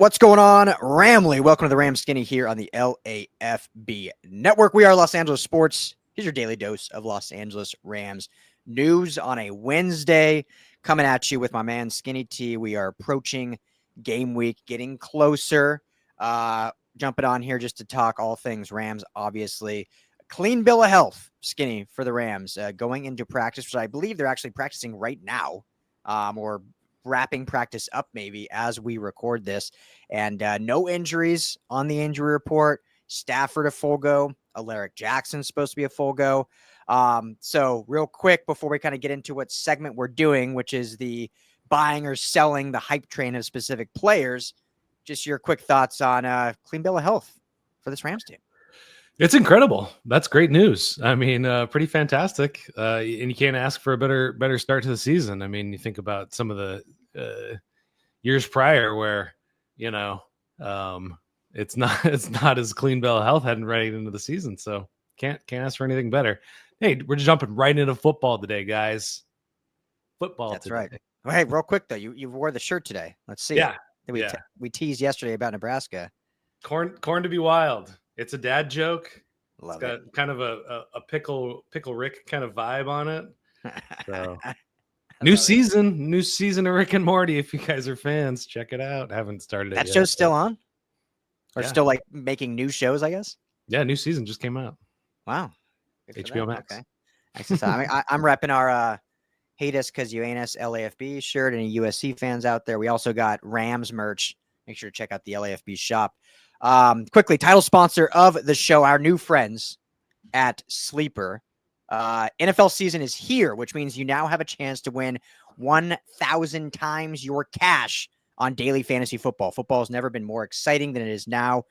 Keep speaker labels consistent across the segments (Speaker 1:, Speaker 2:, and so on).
Speaker 1: What's going on, Ramley? Welcome to the Ram Skinny here on the LAFB network. We are Los Angeles Sports. Here's your daily dose of Los Angeles Rams news on a Wednesday. Coming at you with my man Skinny T. We are approaching game week, getting closer. Jumping on here just to talk all things Rams, obviously. Clean bill of health, Skinny, for the Rams. Going into practice, which I believe they're actually practicing right now, or wrapping practice up maybe as we record this, and no injuries on the injury report. Stafford a full go. Alaric Jackson's supposed to be a full go. So real quick before we kind of get into what segment we're doing, which is the buying or selling the hype train of specific players, just your quick thoughts on clean bill of health for this Rams team.
Speaker 2: It's incredible. That's great news. I mean, pretty fantastic. And you can't ask for a better start to the season. I mean, you think about some of the years prior where, it's not as clean bill of health heading right into the season. So can't ask for anything better. Hey, we're jumping right into football today, guys. Football.
Speaker 1: That's
Speaker 2: today.
Speaker 1: right. Well, hey, real quick though, you wore the shirt today. Let's see.
Speaker 2: Yeah.
Speaker 1: We teased yesterday about Nebraska.
Speaker 2: Corn to be wild. It's a dad joke.
Speaker 1: Love
Speaker 2: it's got
Speaker 1: it.
Speaker 2: kind of a pickle Rick kind of vibe on it. So new season of Rick and Morty. If you guys are fans, check it out. Haven't started it
Speaker 1: that
Speaker 2: yet.
Speaker 1: Show's still on? Or
Speaker 2: Yeah.
Speaker 1: still like making new shows, I guess?
Speaker 2: Yeah, new season just came out.
Speaker 1: Wow.
Speaker 2: HBO Max.
Speaker 1: Okay. I mean, I'm repping our Hate Us Because You Ain't Us LAFB shirt. Any USC fans out there? We also got Rams merch. Make sure to check out the LAFB shop. Quickly, title sponsor of the show, our new friends at Sleeper. NFL season is here, which means you now have a chance to win 1,000 times your cash on daily fantasy football. Football has never been more exciting than it is now,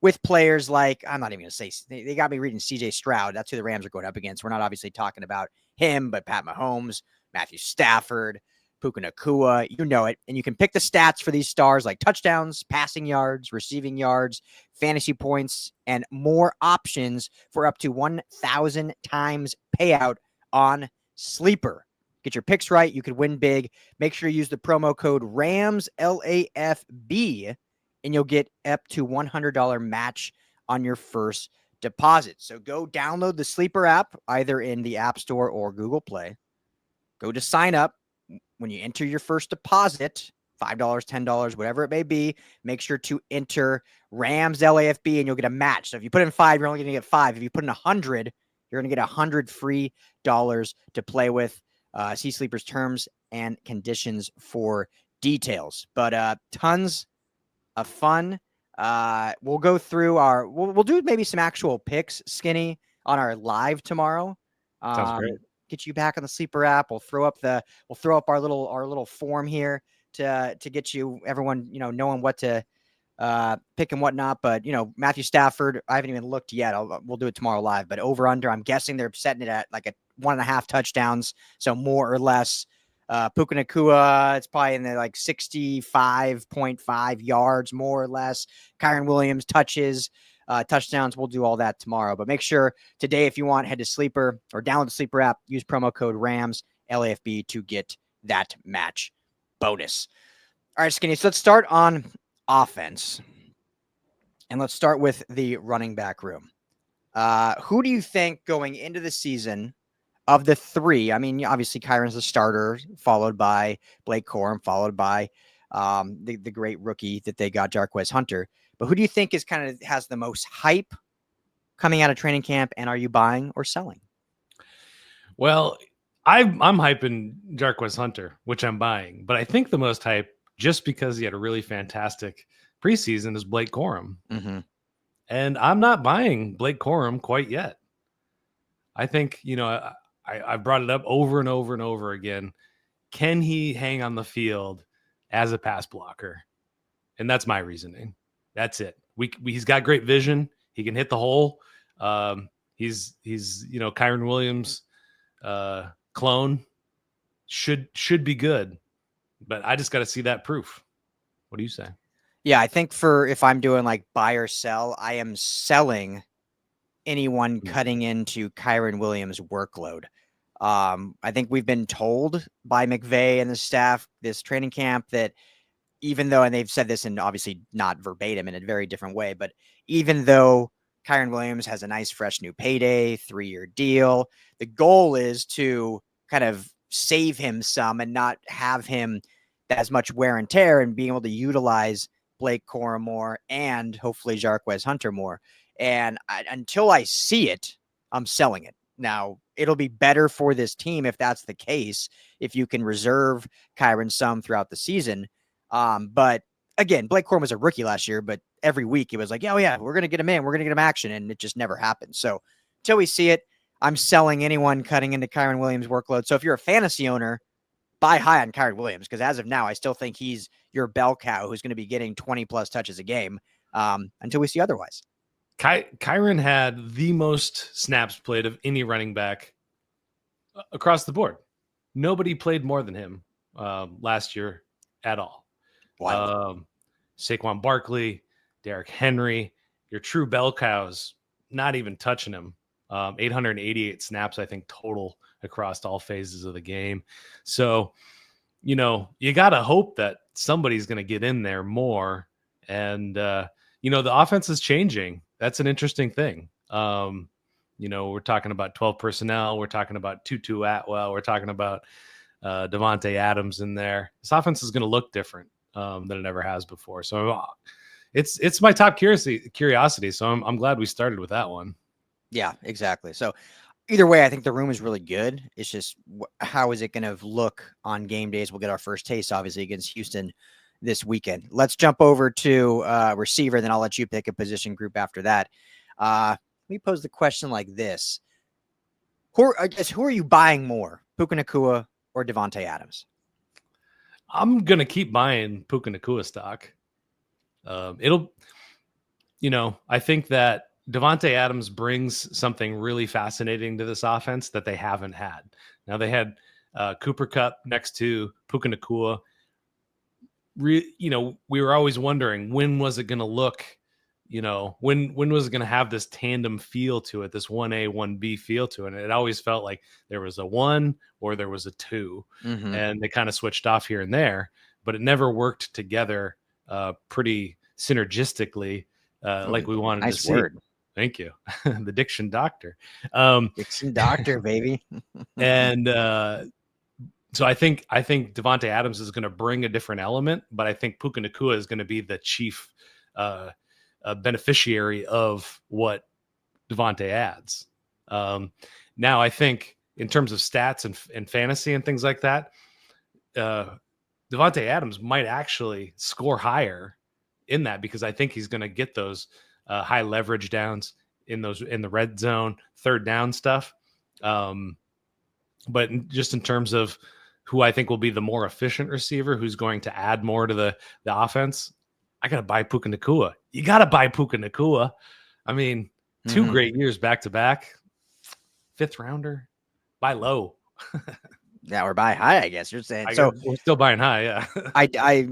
Speaker 1: with players like, I'm not even going to say, they got me reading CJ Stroud. That's who the Rams are going up against. We're not obviously talking about him, but Pat Mahomes, Matthew Stafford, Puka Nacua, you know it. And you can pick the stats for these stars like touchdowns, passing yards, receiving yards, fantasy points, and more options for up to 1,000 times payout on Sleeper. Get your picks right. You could win big. Make sure you use the promo code RAMS, LAFB, and you'll get up to $100 match on your first deposit. So go download the Sleeper app, either in the App Store or Google Play. Go to sign up. When you enter your first deposit, $5, $10, whatever it may be, make sure to enter Rams LAFB and you'll get a match. So if you put in $5, you're only going to get $5. If you put in $100, you're going to get $100 free dollars to play with. See Sleeper's terms and conditions for details. But tons of fun. We'll go through we'll do maybe some actual picks, Skinny, on our live tomorrow.
Speaker 2: Sounds great.
Speaker 1: Get you back on the Sleeper app. We'll throw up our little form here to get you everyone, knowing what to pick and whatnot. But Matthew Stafford, I haven't even looked yet. We'll do it tomorrow live. But over under, I'm guessing they're setting it at like a 1.5 touchdowns, so more or less. Puka Nacua, it's probably in the like 65.5 yards, more or less. Kyren Williams touches. Touchdowns. We'll do all that tomorrow. But make sure today, if you want, head to Sleeper or download the Sleeper app. Use promo code RAMS LAFB to get that match bonus. All right, Skinny. So let's start on offense, and let's start with the running back room. Who do you think going into the season of the three? I mean, obviously Kyren's the starter, followed by Blake Corum, followed by the great rookie that they got, Jarquez Hunter. But who do you think has the most hype coming out of training camp, and are you buying or selling?
Speaker 2: Well, I'm hyping Jarquez Hunter, which I'm buying. But I think the most hype, just because he had a really fantastic preseason, is Blake Corum.
Speaker 1: Mm-hmm.
Speaker 2: And I'm not buying Blake Corum quite yet. I think, I brought it up over and over and over again. Can he hang on the field as a pass blocker? And that's my reasoning. That's it. He's got great vision. He can hit the hole. He's Kyren Williams clone. Should be good. But I just got to see that proof. What do you say?
Speaker 1: Yeah, I think if I'm doing like buy or sell, I am selling anyone cutting into Kyren Williams' workload. I think we've been told by McVay and the staff this training camp that even though, and they've said this in obviously not verbatim in a very different way, but even though Kyren Williams has a nice, fresh new payday, 3-year deal, the goal is to kind of save him some and not have him as much wear and tear, and being able to utilize Blake Corum more and hopefully Jarquez Hunter more. And until I see it, I'm selling it. Now, it'll be better for this team if that's the case, if you can reserve Kyren some throughout the season. But again, Blake Corum was a rookie last year, but every week it was like, oh yeah, we're going to get him in. We're going to get him action. And it just never happened. So until we see it, I'm selling anyone cutting into Kyren Williams' workload. So if you're a fantasy owner, buy high on Kyren Williams, because as of now, I still think he's your bell cow who's going to be getting 20 plus touches a game until we see otherwise.
Speaker 2: Kyren had the most snaps played of any running back across the board. Nobody played more than him last year at all.
Speaker 1: Wow.
Speaker 2: Saquon Barkley, Derrick Henry, your true bell cows, not even touching him. 888 snaps, I think, total across all phases of the game. So, you got to hope that somebody's going to get in there more. And, the offense is changing. That's an interesting thing. We're talking about 12 personnel. We're talking about Tutu Atwell. We're talking about Davante Adams in there. This offense is going to look different than it ever has before. So it's my top curiosity. So I'm glad we started with that one.
Speaker 1: Yeah, exactly. So either way, I think the room is really good. It's just how is it going to look on game days? We'll get our first taste, obviously, against Houston this weekend. Let's jump over to receiver, then I'll let you pick a position group after that. Let me pose the question like this. Who are you buying more, Puka Nacua or Davante Adams?
Speaker 2: I'm going to keep buying Puka Nacua stock. I think that Davante Adams brings something really fascinating to this offense that they haven't had. Now, they had Cooper Kupp next to Puka Nacua. We were always wondering, when was it going to look, when was it going to have this tandem feel to it, this 1A, 1B feel to it? And it always felt like there was a 1 or there was a 2, and they kind of switched off here and there, but it never worked together pretty synergistically like we wanted to see.
Speaker 1: Word.
Speaker 2: Thank you. The Diction Doctor.
Speaker 1: Diction Doctor, baby.
Speaker 2: And so I think Davante Adams is going to bring a different element, but I think Puka Nacua is going to be the chief beneficiary of what Davante adds. Now, I think in terms of stats and fantasy and things like that, Davante Adams might actually score higher in that, because I think he's going to get those high leverage downs in the red zone, third down stuff. But just in terms of who I think will be the more efficient receiver, who's going to add more to the offense, I got to buy Puka Nacua. You got to buy Puka Nacua. I mean, 2 great years back to back, 5th rounder, buy low.
Speaker 1: Yeah, or buy high, I guess you're saying.
Speaker 2: We're still buying high. Yeah.
Speaker 1: I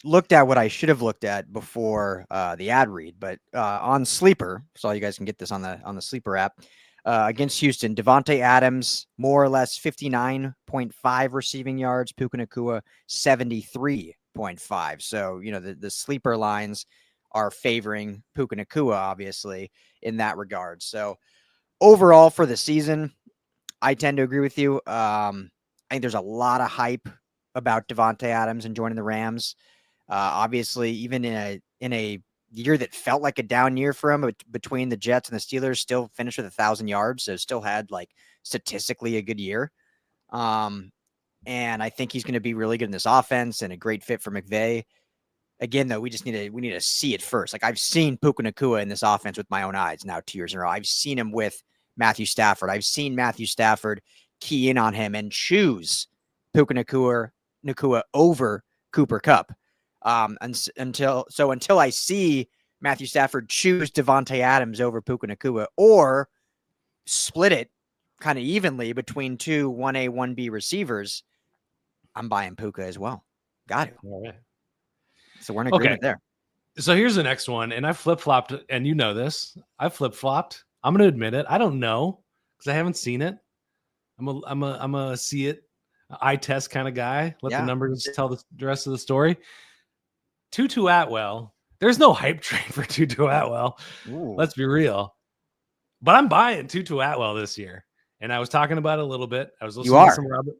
Speaker 1: looked at what I should have looked at before the ad read, but on Sleeper, so you guys can get this on the Sleeper app, against Houston, Davante Adams, more or less 59.5 receiving yards, Puka Nacua 73.5. So, the Sleeper lines are favoring Puka Nacua, obviously, in that regard. So overall for the season, I tend to agree with you. I think there's a lot of hype about Davante Adams and joining the Rams. Obviously, even in a year that felt like a down year for him between the Jets and the Steelers, still finished with 1,000 yards. So still had statistically a good year. And I think he's going to be really good in this offense and a great fit for McVay. Again, though, we need to see it first. I've seen Puka Nacua in this offense with my own eyes now 2 years in a row. I've seen him with Matthew Stafford. I've seen Matthew Stafford key in on him and choose Puka Nacua over Cooper Kupp. Until I see Matthew Stafford choose Davante Adams over Puka Nacua, or split it kind of evenly between 2 1A, 1B receivers, I'm buying Puka as well. Got it.
Speaker 2: All right.
Speaker 1: So we're in agreement there. So
Speaker 2: here's the next one, and I flip-flopped, and you know this. I flip-flopped. I'm going to admit it. I don't know because I haven't seen it. I'm a see it, eye test kind of guy. Let the numbers tell the rest of the story. Tutu Atwell. There's no hype train for Tutu Atwell.
Speaker 1: Ooh.
Speaker 2: Let's be real. But I'm buying Tutu Atwell this year. And I was talking about it a little bit. I was listening to some Robert.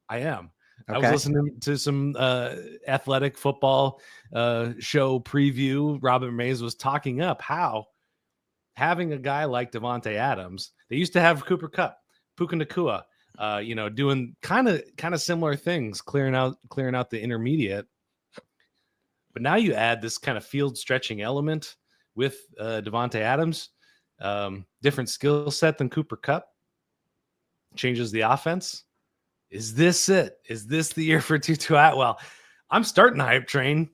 Speaker 2: I am. Okay. I was listening to some athletic football show preview. Robert Mays was talking up how having a guy like Davante Adams, they used to have Cooper Kupp, Puka Nacua, doing kind of similar things, clearing out the intermediate. But now you add this kind of field stretching element with Davante Adams, different skill set than Cooper Kupp, changes the offense. Is this it? Is this the year for Tutu Atwell? I'm starting the hype train,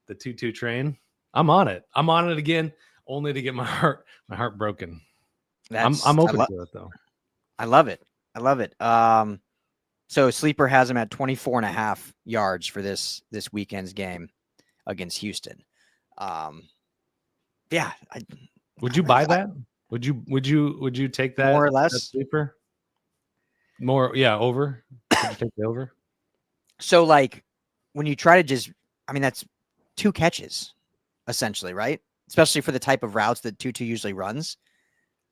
Speaker 2: the Tutu train. I'm on it. I'm on it again, only to get my heart broken. I'm open to it though.
Speaker 1: I love it. So Sleeper has him at 24.5 yards for this weekend's game against Houston. Yeah.
Speaker 2: Would you buy that? Would you take that
Speaker 1: more or less?
Speaker 2: That Sleeper? More, yeah, over. Would you take the over?
Speaker 1: So, like, when you try to that's 2 catches, essentially, right? Especially for the type of routes that Tutu usually runs.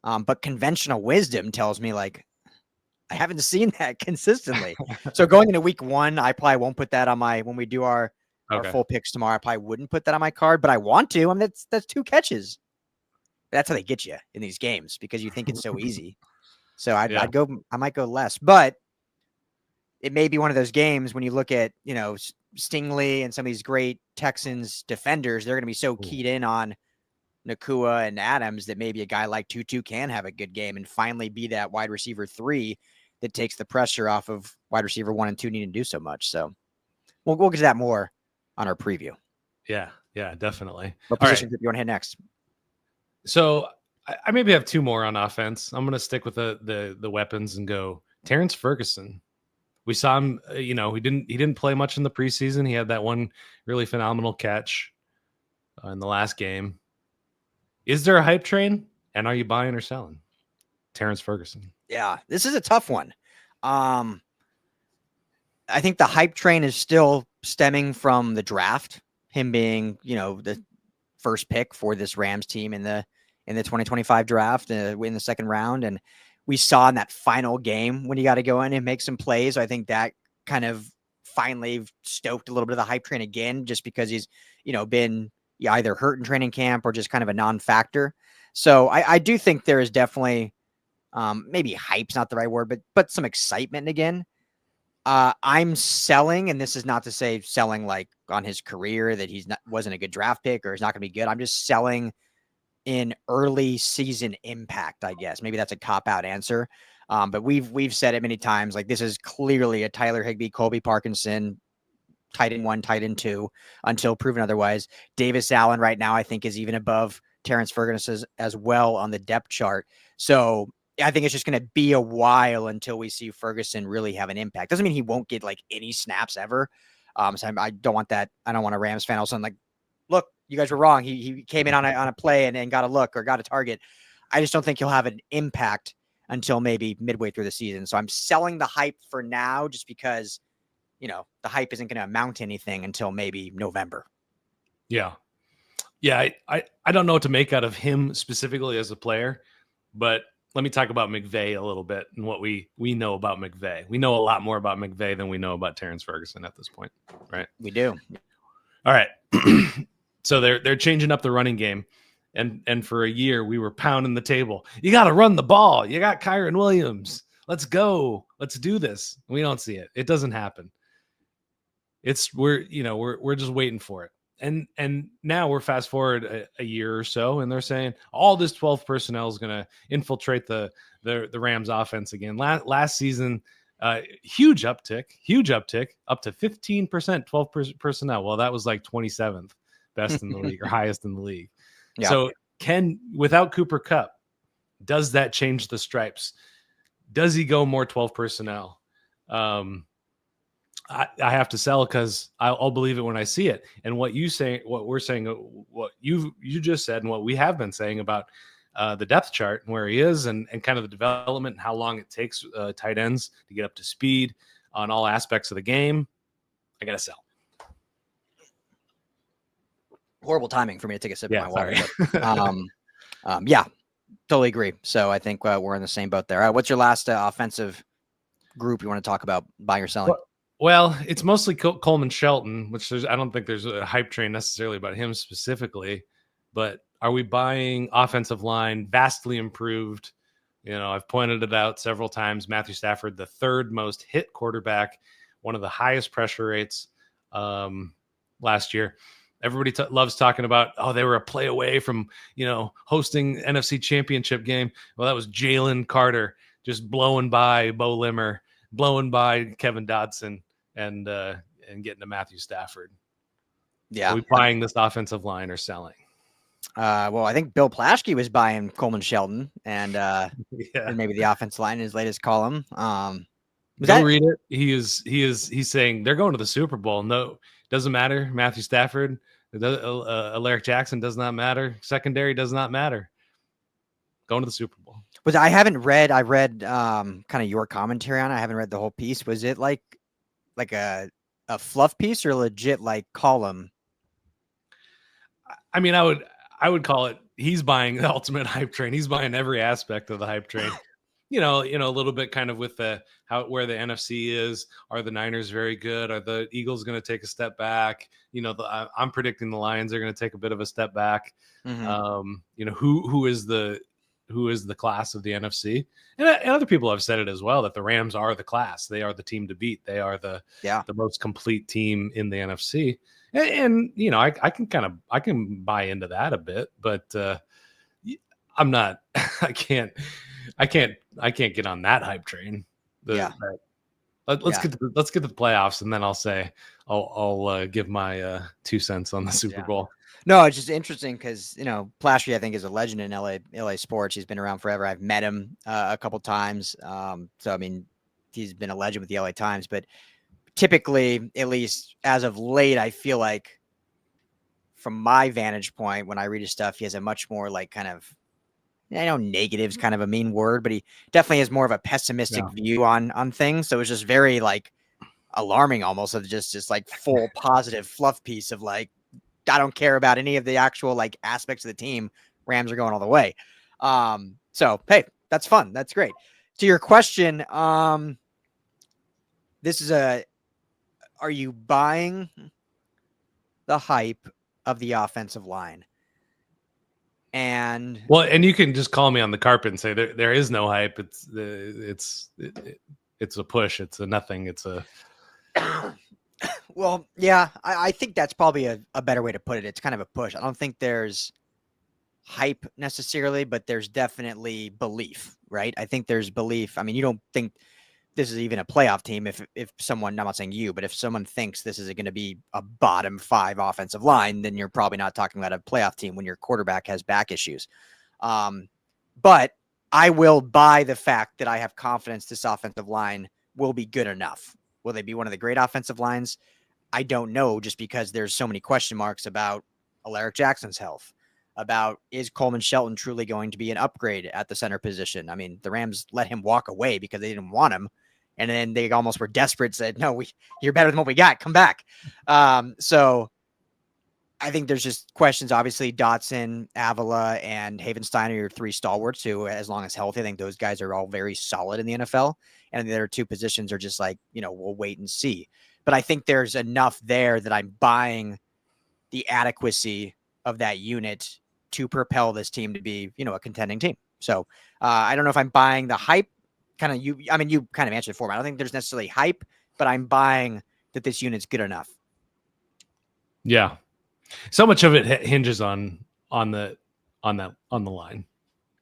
Speaker 1: But conventional wisdom tells me, like, I haven't seen that consistently. So going into week 1, I probably won't put that on when we do our full picks tomorrow. I probably wouldn't put that on my card, but I want to. I mean, that's 2 catches. That's how they get you in these games because you think it's so easy. So I might go less, but it may be one of those games when you look at, Stingley and some of these great Texans defenders, they're going to be so keyed in on Nacua and Adams that maybe a guy like Tutu can have a good game and finally be that wide receiver 3 that takes the pressure off of wide receiver 1 and 2 needing to do so much. So we'll get to that more on our preview.
Speaker 2: Yeah, definitely.
Speaker 1: What position group you want to hit next?
Speaker 2: So I maybe have 2 more on offense. I'm going to stick with the weapons and go Terrence Ferguson. We saw him, he didn't play much in the preseason. He had that one really phenomenal catch in the last game. Is there a hype train? And are you buying or selling Terrence Ferguson?
Speaker 1: Yeah, this is a tough one. I think the hype train is still stemming from the draft, him being, the first pick for this Rams team in the 2025 draft in the second round. And we saw in that final game when he got to go in and make some plays. So I think that kind of finally stoked a little bit of the hype train again, just because he's, been either hurt in training camp or just kind of a non-factor. So I do think there is definitely maybe hype's not the right word, but some excitement again. I'm selling, and this is not to say selling like on his career that wasn't a good draft pick or is not going to be good. I'm just selling in early season impact, I guess. Maybe that's a cop-out answer. But we've said it many times, like this is clearly a Tyler Higbee, Colby Parkinson, tight end 1, tight end 2, until proven otherwise. Davis Allen right now, I think, is even above Terrence Ferguson as well on the depth chart. So I think it's just going to be a while until we see Ferguson really have an impact. Doesn't mean he won't get like any snaps ever. So I don't want that. I don't want a Rams fan all of a sudden like, look, you guys were wrong. He came in on a play and got a look or got a target. I just don't think he'll have an impact until maybe midway through the season. So I'm selling the hype for now just because, the hype isn't going to amount to anything until maybe November.
Speaker 2: Yeah. Yeah. I don't know what to make out of him specifically as a player, but let me talk about McVay a little bit and what we know about McVay. We know a lot more about McVay than we know about Terrence Ferguson at this point, right?
Speaker 1: We do.
Speaker 2: All right. So they're changing up the running game. And for a year, we were pounding the table. You got to run the ball. You got Kyren Williams. Let's go. Let's do this. We don't see it. It doesn't happen. We're just waiting for it. And now we're fast forward a year or so, and they're saying all this 12 personnel is going to infiltrate the Rams offense again. Last season, huge uptick, up to 15%, 12 personnel. Well, that was like 27th best in the league or highest in the league. Yeah. So without Cooper Kupp, does that change the stripes? Does he go more 12 personnel? I have to sell because I'll believe it when I see it. And what we're saying, what you just said, and what we have been saying about the depth chart and where he is, and kind of the development and how long it takes tight ends to get up to speed on all aspects of the game, I gotta sell.
Speaker 1: Horrible timing for me to take a sip of my water.
Speaker 2: Sorry.
Speaker 1: But, yeah, totally agree. So I think we're in the same boat there. All right, what's your last offensive group you want to talk about buying or selling?
Speaker 2: Well, it's mostly Coleman Shelton, which I don't think there's a hype train necessarily about him specifically. But are we buying offensive line vastly improved? I've pointed it out several times. Matthew Stafford, the third most hit quarterback, one of the highest pressure rates last year. Everybody loves talking about, they were a play away from, hosting NFC Championship game. Well, that was Jalen Carter just blowing by Bo Limmer, blowing by Kevin Dodson, and getting to Matthew Stafford.
Speaker 1: Yeah.
Speaker 2: Are we buying this offensive line or selling?
Speaker 1: Well, I think Bill Plaschke was buying Coleman Shelton and and maybe the offensive line in his latest column.
Speaker 2: Read it. He's saying they're going to the Super Bowl. No, doesn't matter. Matthew Stafford, Alaric Jackson does not matter. Secondary does not matter. Going to the Super Bowl.
Speaker 1: I read kind of your commentary on it. I haven't read the whole piece. Was it like a fluff piece or legit like column?
Speaker 2: I mean, I would call it, he's buying the ultimate hype train. He's buying every aspect of the hype train. A little bit kind of with where the NFC is. Are the Niners very good? Are the Eagles going to take a step back? I'm predicting the Lions are going to take a bit of a step back. Mm-hmm. Who is the class of the NFC? And other people have said it as well, that the Rams are the class. They are the team to beat. They are the most complete team in the NFC. And I can buy into that a bit, but I'm not. I can't get on that hype train. Let's get to the playoffs, and then I'll say I'll give my 2 cents on the Super Bowl.
Speaker 1: No, it's just interesting because Plaschke, I think, is a legend in LA sports. He's been around forever. I've met him a couple times. So I mean, he's been a legend with the LA Times. But typically, at least as of late, I feel like from my vantage point, when I read his stuff, he has a much more like kind of, I know negative's kind of a mean word, but he definitely has more of a pessimistic view on things. So it's just very like alarming almost, of just like full positive fluff piece of like, I don't care about any of the actual like aspects of the team. Rams are going all the way. So, hey, that's fun. That's great. To your question, are you buying the hype of the offensive line? And
Speaker 2: you can just call me on the carpet and say there is no hype. It's a push. It's a nothing. It's a
Speaker 1: well, yeah, I think that's probably a better way to put it. It's kind of a push. I don't think there's hype necessarily, but there's definitely belief, right? I think there's belief. I mean, you don't think this is even a playoff team. If someone, I'm not saying you, but if someone thinks this is going to be a bottom 5 offensive line, then you're probably not talking about a playoff team when your quarterback has back issues. But I will buy the fact that I have confidence this offensive line will be good enough. Will they be one of the great offensive lines? I don't know, just because there's so many question marks about Alaric Jackson's health, about is Coleman Shelton truly going to be an upgrade at the center position? I mean, the Rams let him walk away because they didn't want him. And then they almost were desperate, said, no, you're better than what we got. Come back. So I think there's just questions. Obviously, Dotson, Avila, and Havenstein are your 3 stalwarts who, as long as healthy, I think those guys are all very solid in the NFL. And the other 2 positions are just like, we'll wait and see. But I think there's enough there that I'm buying the adequacy of that unit to propel this team to be, a contending team. So I don't know if I'm buying the hype. You kind of answered it for me. I don't think there's necessarily hype, but I'm buying that this unit's good enough.
Speaker 2: Yeah. So much of it hinges on the line.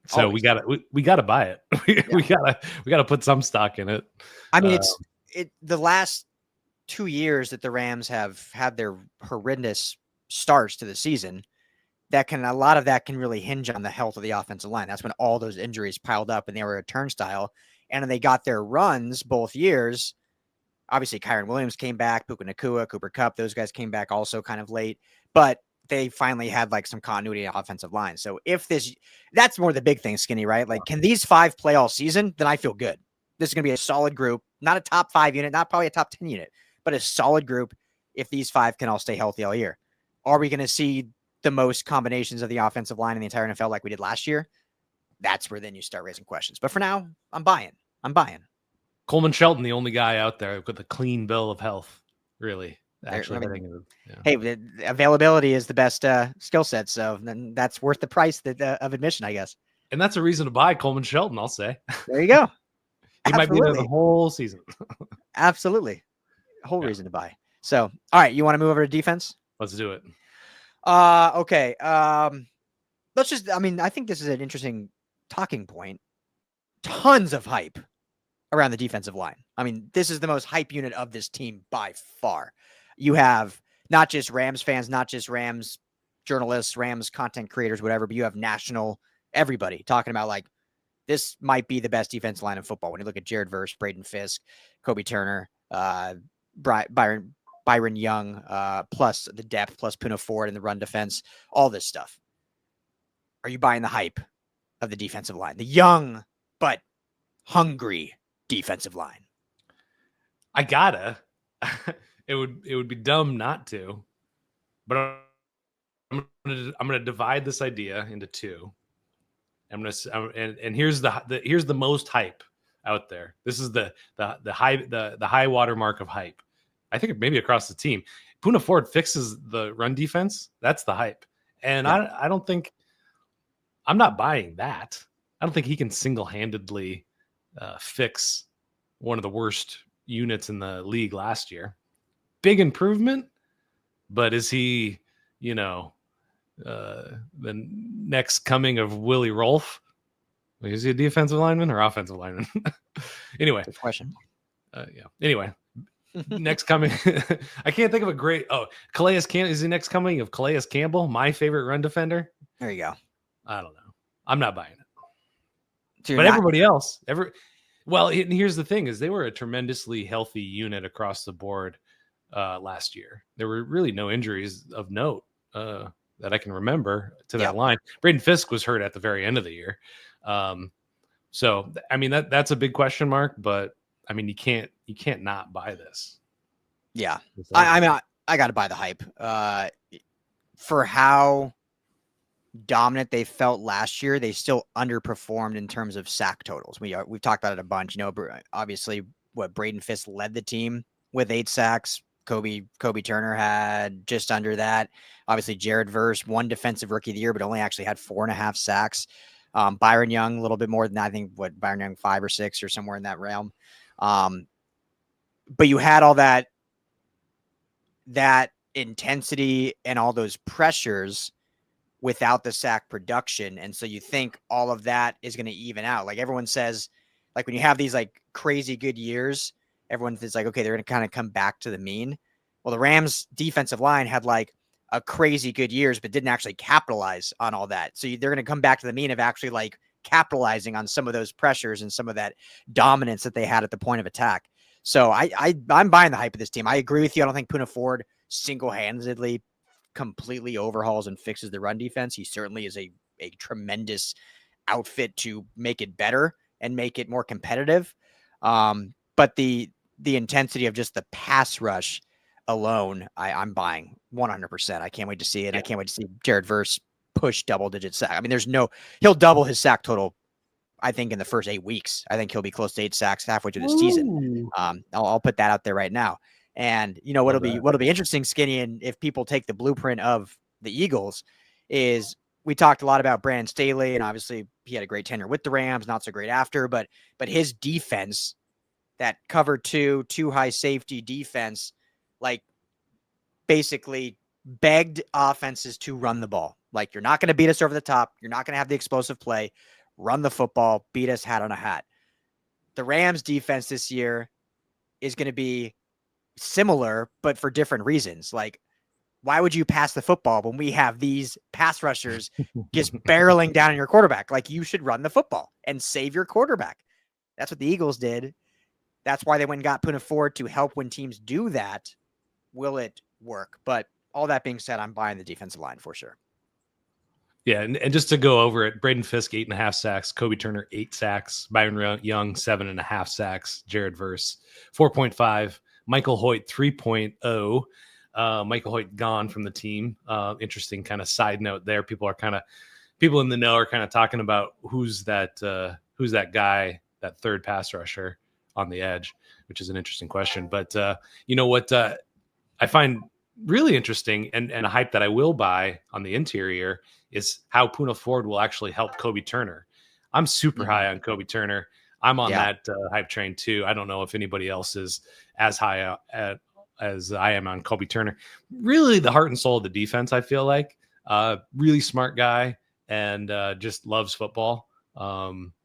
Speaker 2: So always. we gotta buy it. we gotta put some stock in it.
Speaker 1: I mean, it's the last 2 years that the Rams have had their horrendous starts to the season. A lot of that can really hinge on the health of the offensive line. That's when all those injuries piled up and they were a turnstile. And then they got their runs both years. Obviously, Kyren Williams came back, Puka Nacua, Cooper Kupp, those guys came back also kind of late. But they finally had like some continuity in offensive line. So that's more the big thing, Skinny, right? Like, can these 5 play all season? Then I feel good. This is going to be a solid group, not a top 5 unit, not probably a top 10 unit, but a solid group if these 5 can all stay healthy all year. Are we going to see the most combinations of the offensive line in the entire NFL like we did last year, that's where then you start raising questions. But for now, I'm buying.
Speaker 2: Coleman Shelton, the only guy out there with a clean bill of health, really. Actually,
Speaker 1: hey, the availability is the best skill set, so then that's worth the price of admission, I guess.
Speaker 2: And that's a reason to buy Coleman Shelton, I'll say.
Speaker 1: There you go.
Speaker 2: He might be there the whole season.
Speaker 1: Absolutely. Whole reason to buy. So, all right, you want to move over to defense?
Speaker 2: Let's do it.
Speaker 1: Okay. I think this is an interesting talking point. Tons of hype around the defensive line. I mean, this is the most hype unit of this team by far. You have not just Rams fans, not just Rams journalists, Rams content creators, whatever, but you have national everybody talking about like this might be the best defensive line in football. When you look at Jared Verse, Braden Fiske, Kobe Turner, Byron Young, plus the depth, plus Puka Nacua in the run defense, all this stuff. Are you buying the hype of the defensive line? The young but hungry defensive line.
Speaker 2: I gotta. It would be dumb not to. But I'm gonna divide this idea into two. And here's the most hype out there. This is the high water mark of hype. I think maybe across the team. Puka Nacua fixes the run defense. That's the hype. And I don't think I'm not buying that. I don't think he can single-handedly fix one of the worst units in the league last year. Big improvement, but is he, the next coming of Willie Rolfe? Is he a defensive lineman or offensive lineman? Anyway.
Speaker 1: Good question.
Speaker 2: Anyway, next coming. I can't think of a great. Calais Campbell is the next coming of Calais Campbell, my favorite run defender.
Speaker 1: There you go.
Speaker 2: I don't know. I'm not buying it.
Speaker 1: So
Speaker 2: but everybody else, and here's the thing: is they were a tremendously healthy unit across the board last year. There were really no injuries of note that I can remember to that line. Braden Fiske was hurt at the very end of the year. So I mean that's a big question mark, but I mean you can't not buy this.
Speaker 1: Yeah. I got to buy the hype for how dominant they felt last year. They still underperformed in terms of sack totals. We've talked about it a bunch, obviously Braden Fiske led the team with 8 sacks. Kobe Turner had just under that. Obviously, Jared Verse, one defensive rookie of the year, but only actually had 4.5 sacks. Byron Young, a little bit more than that. I think Byron Young 5 or 6 or somewhere in that realm. But you had all that intensity and all those pressures without the sack production. And so you think all of that is going to even out. Like everyone says, like when you have these like crazy good years, everyone is like, okay, they're going to kind of come back to the mean. Well, the Rams defensive line had like a crazy good years, but didn't actually capitalize on all that. So they're going to come back to the mean of actually like capitalizing on some of those pressures and some of that dominance that they had at the point of attack. So I'm buying the hype of this team. I agree with you. I don't think Puka Nacua single-handedly completely overhauls and fixes the run defense. He certainly is a tremendous outfit to make it better and make it more competitive. But the intensity of just the pass rush alone, I'm buying 100%. I can't wait to see it. Yeah. I can't wait to see Jared Verse push double-digit sack. I mean, he'll double his sack total, I think, in the first 8 weeks. I think he'll be close to 8 sacks halfway through the season. I'll put that out there right now. And what'll be interesting, Skinny, and if people take the blueprint of the Eagles, is we talked a lot about Brandon Staley, and obviously he had a great tenure with the Rams, not so great after, but his defense, that cover two high safety defense, like basically begged offenses to run the ball. Like, you're not going to beat us over the top. You're not going to have the explosive play. Run the football, beat us hat on a hat. The Rams defense this year is going to be similar, but for different reasons. Like, why would you pass the football when we have these pass rushers just barreling down on your quarterback? Like, you should run the football and save your quarterback. That's what the Eagles did. That's why they went and got Puka Nacua to help when teams do that. Will it work? But all that being said, I'm buying the defensive line for sure.
Speaker 2: Yeah, and just to go over it, Braden Fiske, 8.5 sacks, Kobe Turner, 8 sacks, Byron Young, 7.5 sacks, Jared Verse, 4.5, Michael Hoyt, 3.0, Michael Hoyt gone from the team. Interesting kind of side note there. People in the know are kind of talking about who's that guy, that third pass rusher on the edge, which is an interesting question. But you know what I find really interesting and a hype that I will buy on the interior is how Puna Ford will actually help Kobe Turner. I'm super high on Kobe Turner. I'm on that hype train too. I don't know if anybody else is as high as I am on Kobe Turner. Really the heart and soul of the defense, I feel like. Really smart guy and just loves football.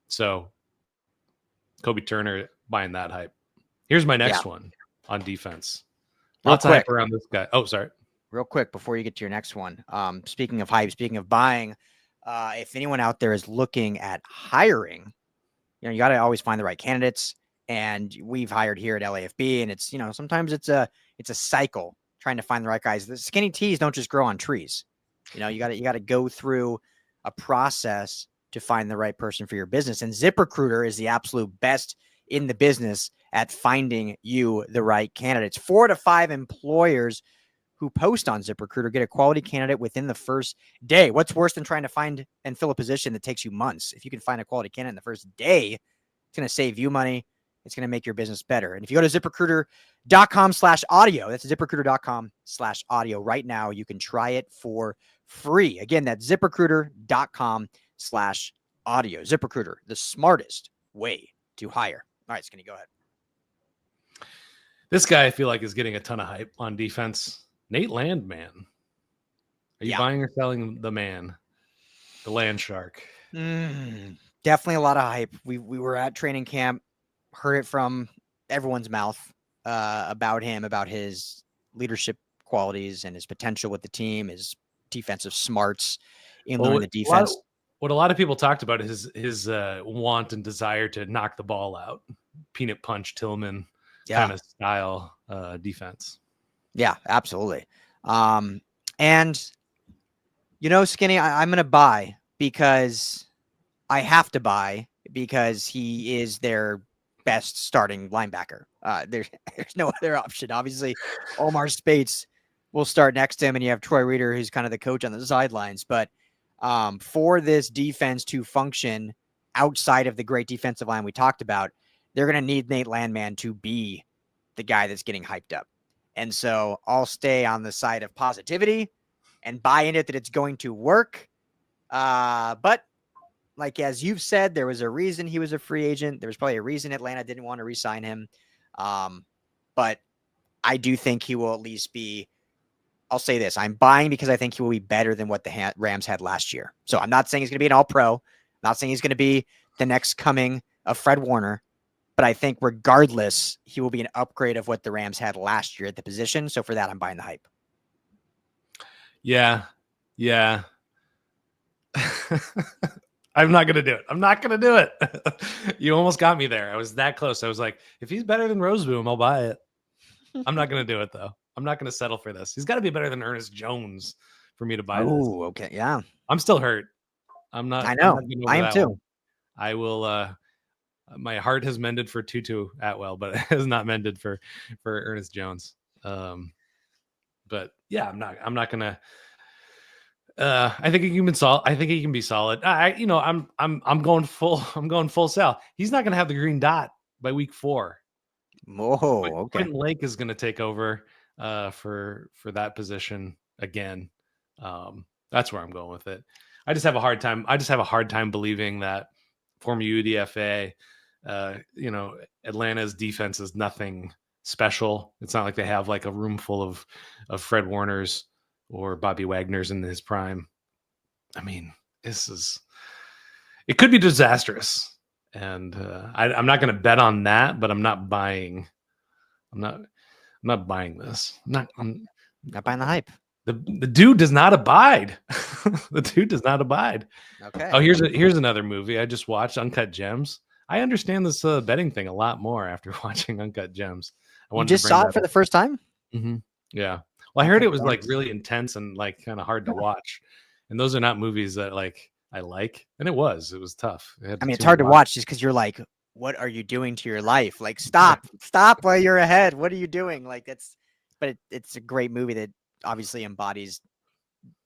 Speaker 2: So Kobe Turner, buying that hype. Here's my next one on defense. Lots of hype around this guy. Oh, sorry.
Speaker 1: Real quick before you get to your next one. Speaking of hype, speaking of buying, if anyone out there is looking at hiring, you got to always find the right candidates. And we've hired here at LAFB, and it's, sometimes it's a cycle trying to find the right guys. The skinny teas don't just grow on trees. You got to go through a process to find the right person for your business. And ZipRecruiter is the absolute best in the business at finding you the right candidates. 4 to 5 employers who post on ZipRecruiter get a quality candidate within the first day. What's worse than trying to find and fill a position that takes you months? If you can find a quality candidate in the first day, it's going to save you money. It's going to make your business better. And if you go to ZipRecruiter.com/audio, that's ZipRecruiter.com/audio right now, you can try it for free. Again, that's ZipRecruiter.com/audio. ZipRecruiter, the smartest way to hire. All right, Skinny, go ahead.
Speaker 2: This guy I feel like is getting a ton of hype on defense. Nate Landman. Are you buying or selling the man? The land shark.
Speaker 1: Definitely a lot of hype. We were at training camp, heard it from everyone's mouth about him, about his leadership qualities and his potential with the team, his defensive smarts in learning the defense.
Speaker 2: What a lot of people talked about is his want and desire to knock the ball out. Peanut punch Tillman kind of style defense. Yeah,
Speaker 1: absolutely. And Skinny, I'm going to buy because I have to buy because he is their best starting linebacker. There's no other option. Obviously, Omar Spates will start next to him, and you have Troy Reader, who's kind of the coach on the sidelines. But for this defense to function outside of the great defensive line we talked about, they're going to need Nate Landman to be the guy that's getting hyped up. And so I'll stay on the side of positivity and buy in it that it's going to work. But like, as you've said, there was a reason he was a free agent. There was probably a reason Atlanta didn't want to re-sign him. But I do think he will at least be, I'll say this, I'm buying because I think he will be better than what the Rams had last year. So I'm not saying he's going to be an all-pro. I'm not saying he's going to be the next coming of Fred Warner. But I think regardless, he will be an upgrade of what the Rams had last year at the position. So for that, I'm buying the hype.
Speaker 2: Yeah. I'm not going to do it. I'm not going to do it. You almost got me there. I was that close. I was like, if he's better than Roseboom, I'll buy it. I'm not going to do it, though. I'm not going to settle for this. He's got to be better than Ernest Jones for me to buy this.
Speaker 1: Oh, okay. Yeah.
Speaker 2: I'm still hurt. I'm not.
Speaker 1: I know. I am too.
Speaker 2: One. I will. My heart has mended for Tutu Atwell, but it has not mended for Ernest Jones. But yeah, I'm not going to. I think he can be solid. I think he can be solid. I'm going full sell. He's not going to have the green dot by week 4.
Speaker 1: Oh, okay.
Speaker 2: Quentin Lake is going to take over for that position again. That's where I'm going with it. I just have a hard time believing that former UDFA, Atlanta's defense is nothing special. It's not like they have like a room full of Fred Warners or Bobby Wagner's in his prime. I mean, it could be disastrous. And I'm not going to bet on that, but I'm not buying. I'm not buying this. I'm
Speaker 1: not buying the hype.
Speaker 2: The dude does not abide. The dude does not abide.
Speaker 1: Okay.
Speaker 2: Oh, here's another movie I just watched, Uncut Gems. I understand this betting thing a lot more after watching Uncut Gems.
Speaker 1: You just saw it for the first time?
Speaker 2: Mm-hmm. Yeah. Well, I heard it was like really intense and like kind of hard to watch. And those are not movies that like I like. And it was tough.
Speaker 1: It's hard to watch just because you're like, what are you doing to your life? Like, stop while you're ahead. What are you doing? Like, but it's a great movie that obviously embodies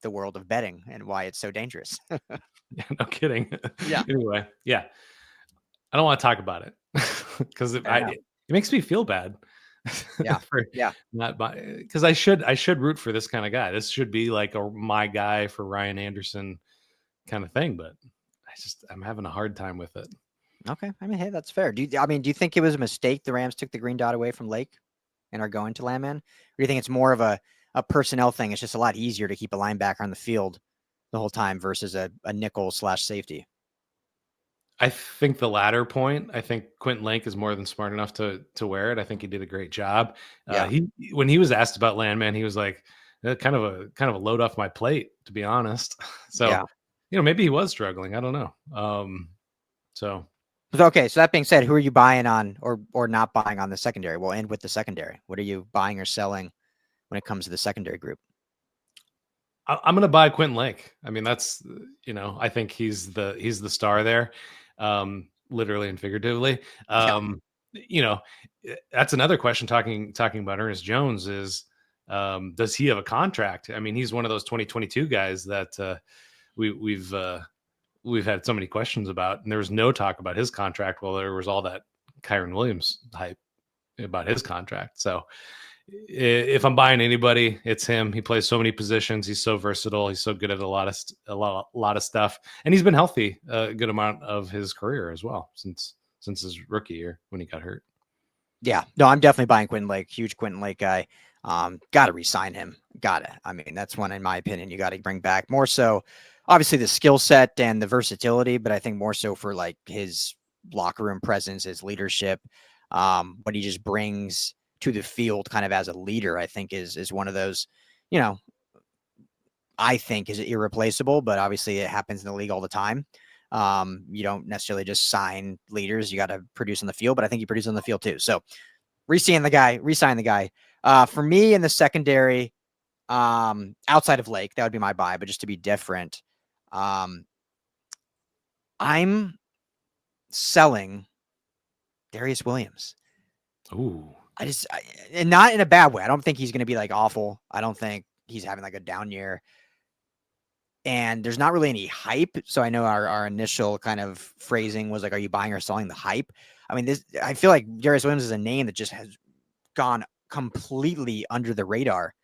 Speaker 1: the world of betting and why it's so dangerous.
Speaker 2: Yeah, no kidding.
Speaker 1: Yeah.
Speaker 2: Anyway, yeah, I don't want to talk about it because
Speaker 1: Fair enough.
Speaker 2: it makes me feel bad
Speaker 1: Yeah.
Speaker 2: for
Speaker 1: Yeah.
Speaker 2: not because I should root for this kind of guy. This should be like my guy for Ryan Anderson kind of thing, but I'm having a hard time with it.
Speaker 1: Okay. I mean, hey, that's fair. Do you think it was a mistake the Rams took the green dot away from Lake and are going to Landman? Or do you think it's more of a personnel thing? It's just a lot easier to keep a linebacker on the field the whole time versus a nickel / safety.
Speaker 2: I think the latter point. I think Quentin Lake is more than smart enough to wear it. I think he did a great job.
Speaker 1: Yeah.
Speaker 2: He when he was asked about Landman, he was like, kind of a load off my plate, to be honest." So,
Speaker 1: Yeah.
Speaker 2: maybe he was struggling. I don't know. So
Speaker 1: Okay. So that being said, who are you buying on or not buying on the secondary? We'll end with the secondary. What are you buying or selling when it comes to the secondary group?
Speaker 2: I'm going to buy Quentin Lake. I mean, that's I think he's the star there, literally and figuratively.
Speaker 1: Yeah.
Speaker 2: That's another question. Talking about Ernest Jones is, does he have a contract? I mean, he's one of those 2022 guys that we've had so many questions about, and there was no talk about his contract. Well, there was all that Kyren Williams hype about his contract. So if I'm buying anybody, it's him. He plays so many positions. He's so versatile. He's so good at a lot of stuff, and he's been healthy a good amount of his career as well since his rookie year when he got hurt.
Speaker 1: Yeah, no, I'm definitely buying Quentin Lake. Huge Quentin Lake guy. Got to re-sign him. Got to. I mean, that's one, in my opinion, you got to bring back more so. Obviously, the skill set and the versatility, but I think more so for like his locker room presence, his leadership, what he just brings to the field, kind of as a leader. I think is one of those, I think is irreplaceable. But obviously, it happens in the league all the time. You don't necessarily just sign leaders. You got to produce on the field, but I think he produced on the field too. So resign the guy. For me in the secondary, outside of Lake, that would be my buy, but just to be different, I'm selling Darius Williams.
Speaker 2: Ooh.
Speaker 1: And not in a bad way. I don't think he's going to be like awful. I don't think he's having like a down year. And there's not really any hype. So I know our initial kind of phrasing was like, are you buying or selling the hype? I mean, I feel like Darius Williams is a name that just has gone completely under the radar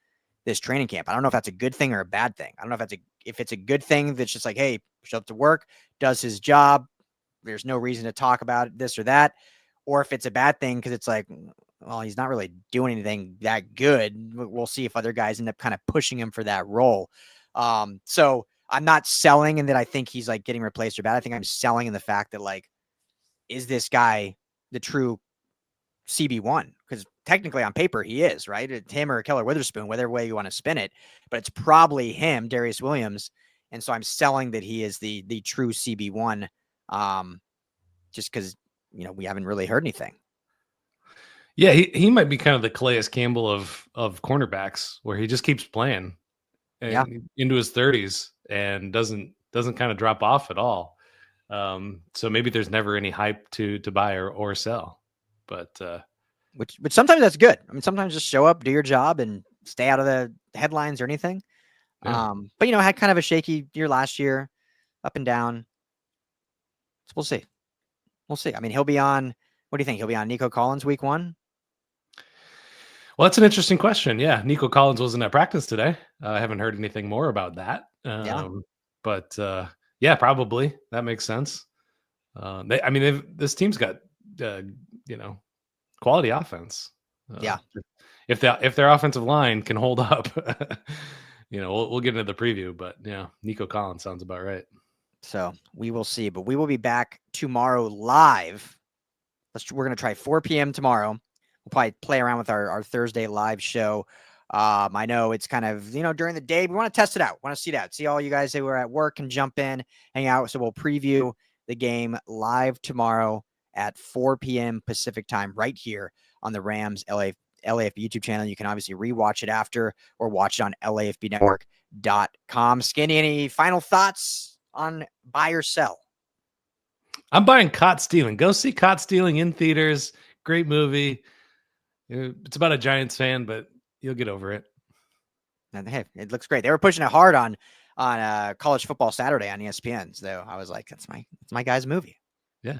Speaker 1: this training camp. I don't know if that's a good thing or a bad thing. I don't know if it's a good thing that's just like, hey, show up to work, does his job. There's no reason to talk about this or that. Or if it's a bad thing because it's like, well, he's not really doing anything that good. We'll see if other guys end up kind of pushing him for that role. So I'm not selling in that I think he's like getting replaced or bad. I think I'm selling in the fact that like, is this guy the true CB1? Because technically on paper he is, right? It's him or Keller Witherspoon, whatever way you want to spin it, but it's probably him, Darius Williams. And so I'm selling that he is the true CB1, just because, we haven't really heard anything.
Speaker 2: Yeah, he might be kind of the Calais Campbell of cornerbacks, where he just keeps playing into his 30s and doesn't kind of drop off at all. So maybe there's never any hype to buy or sell, but
Speaker 1: which sometimes that's good. I mean, sometimes just show up, do your job, and stay out of the headlines or anything.
Speaker 2: Yeah.
Speaker 1: But had kind of a shaky year last year, up and down. So we'll see. I mean, he'll be on. What do you think? He'll be on Nico Collins week 1?
Speaker 2: Well, that's an interesting question. Yeah, Nico Collins wasn't at practice today. I haven't heard anything more about that. But yeah, probably that makes sense. This team's got quality offense. If their offensive line can hold up, we'll get into the preview. But yeah, Nico Collins sounds about right.
Speaker 1: So we will see. But we will be back tomorrow live. We're going to try 4 p.m. tomorrow. We'll probably play around with our Thursday live show. I know it's kind of, during the day, we want to test it out. Want to see it out. See all you guys who are at work can jump in, hang out. So we'll preview the game live tomorrow at 4 p.m. Pacific time right here on the Rams LAFB YouTube channel. You can obviously rewatch it after or watch it on LAFBnetwork.com. Skinny, any final thoughts on buy or sell?
Speaker 2: I'm buying Caught Stealing. Go see Caught Stealing in theaters. Great movie. It's about a Giants fan, but You'll get over it.
Speaker 1: And hey, it looks great. They were pushing it hard on College Football Saturday on ESPN. So I was like, that's my guy's movie.
Speaker 2: Yeah.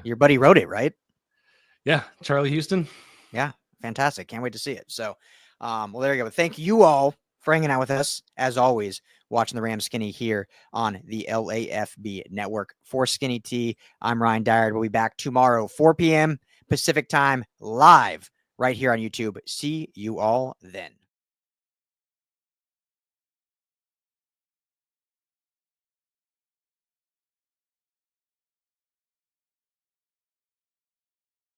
Speaker 1: Your buddy wrote it, right?
Speaker 2: Yeah. Charlie Houston.
Speaker 1: Yeah. Fantastic. Can't wait to see it. So, well, there you go. Thank you all for hanging out with us, as always, watching the Rams Skinny here on the LAFB network. For Skinny T, I'm Ryan Dyer. We'll be back tomorrow, 4 p.m. Pacific time, live right here on YouTube. See you all then.